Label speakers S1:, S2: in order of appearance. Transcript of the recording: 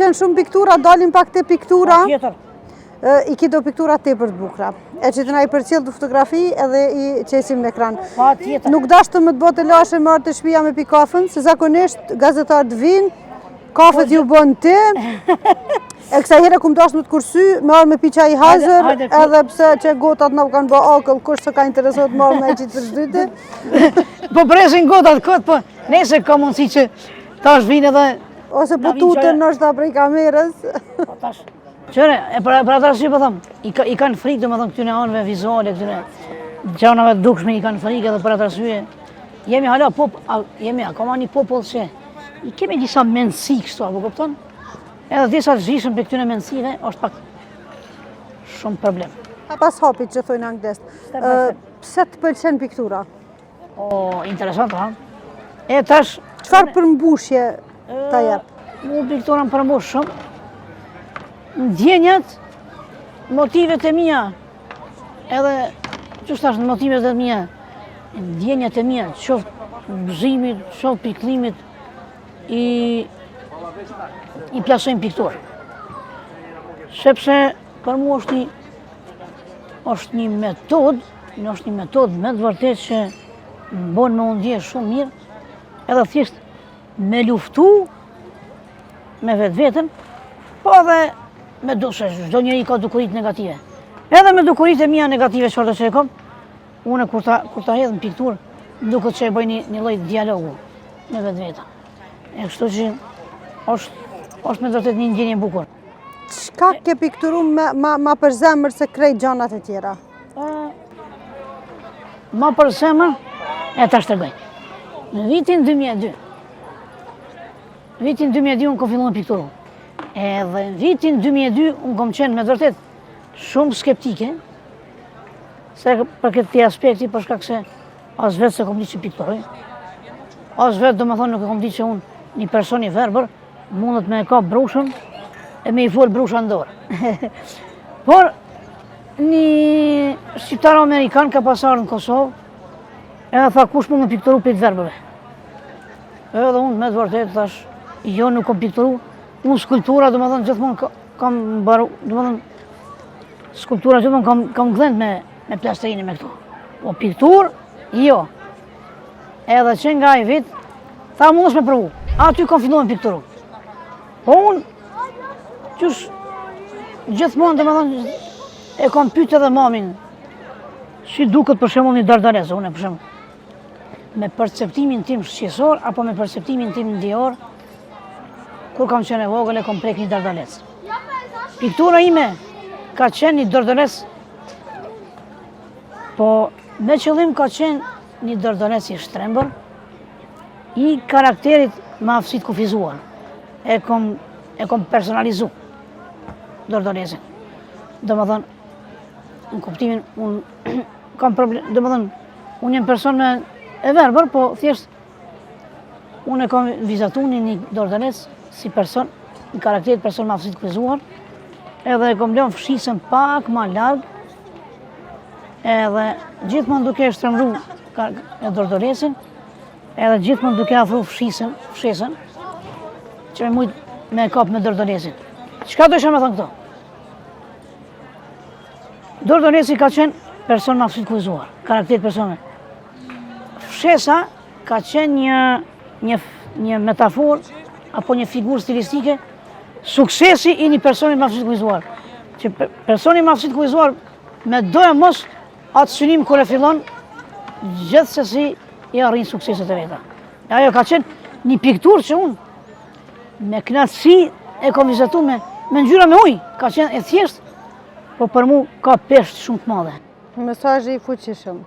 S1: pëlqen shumë piktura, dalim pak te piktura.
S2: Tjetër.
S1: I ki do piktura tepër të bukura. E që të na i përcjell të fotografi edhe i qesim në ekran.
S2: Pa tjetër.
S1: Nuk dashtë më të botë lashe më arë të shpia me pi kafën, se zakonisht gazetarët vinë, kafet ju bon ti. E kësa here kum dashtë më të kursy, me arë me pi qaj hazër, edhe pse që gotat nuk kanë bë akëll, kush se ka interesot më arë me e qitë për shdyte.
S2: Po presin gotat këtë, po nese ka mundësi që tash vinë edhe...
S1: Ose po tutën nështë ta prej kamerës.
S2: Po tash... Qëre, për atë arsye po thëmë, i kanë frikë domethënë këtyre anëve vizuale, këtyre gjanave të dukshme i kanë frikë edhe për atë arsye. Jemi hala jemi akoma një popull që i kemi disa mendësi kështu, apo kupton? Edhe disa të zhvishëm për këtyre mendësive është pak shumë problem.
S1: Pas hapit që thojnë anglisht, pse të pëlqen piktura?
S2: O, interesant, ha? E tash...
S1: Çfarë përmbushje ta jep?
S2: Mu piktura më përmbush shumë. Ndjenjat, motivet e mia, edhe që është motivet e mia, ndjenjat e mia, qoftë gëzimit, qoftë pikëllimit, i plasojnë pikturë. Sepse për mua është një metodë me të vërtet që më bën me undje shumë mirë, edhe thjesht me luftu me vetveten, po edhe me çdo njeri ka dukurit negative. Edhe me dukurit e mia negative çfarë që e kam, unë kur ta hedh në pikturë, duket që e bëj një lloj dialogu me vetveta. E kështu që është me vërtet një ndjenjë e bukur.
S1: Çka ke pikturu ma për zemër se krejt gjanat e tjera?
S2: Ma për zemër, e ta shtregoj. Në vitin 2002, unë kom filluar pikturu. Edhe në vitin 2002 unë kom qenë me vërtet shumë skeptike, se për këtë aspekti, për shkak se as vetë se kom ditë që pikturoj, as vetë do më thonë nuk e kom ditë që unë një person i verbër mundet me e kap brushën e me i fol brusha në dorë. Por një shqiptar amerikan ka pasarë në Kosovë, edhe tha kush mund me pikturu për të verbëve. Edhe unë me të vërtet thash, jo nuk kom pikturu. Unë skulptura, do më thënë, gjithmonë kam baru, do më thënë, skulptura gjithmonë kam gdhend me plasterinën me këto. Po piktur, jo. Edhe që nga i vit, tha mund është me provu. Aty kam filluar me pikturu. Po unë, qysh, gjithmonë, do më thënë, e kam pyet edhe mamin, si duket për shembull një dardalesë, unë për shembull, me perceptimin tim shqisor, apo me perceptimin tim ndjor, kur kam qenë e vogël e kom prek një dardalesë. Piktura ime ka qenë një dardalesë, po me qëllim ka qenë një dardalesë i shtrembër, i karakterit me aftësitë kufizuar. E kom personalizu dardalesën. Do më thënë, në kuptimin, unë kam problem, do më thënë, unë jem person e verbër, po thjesht, unë e kam vizatu një dardalesë si person, në karakterit person me aftësitë kufizuar, edhe e kom lënë fshisën pak ma larg, edhe gjithmonë duke e shtrembru e dardalesën, edhe gjithmonë duke afru fshisën, që me mujt me kap me dardalesën. Çka do isha me thënë këto? Dardalesi ka qenë person me aftësitë kufizuar, karakterit persone. Fshesa ka qenë një metaforë apo një figurë stilistike, suksesi i një personi me aftësitë kufizuar. Që personi me aftësitë kufizuar, me doja mos atë synim kur e fillon, gjithsesi i arrin sukseset e veta. Ajo ka qenë një pikturë që unë, me knatësi e kom vizatu me ngjyra me ujë, ka qenë e thjeshtë, po për mu ka peshë shumë të madhe.
S1: Mesazhi i fuqishëm.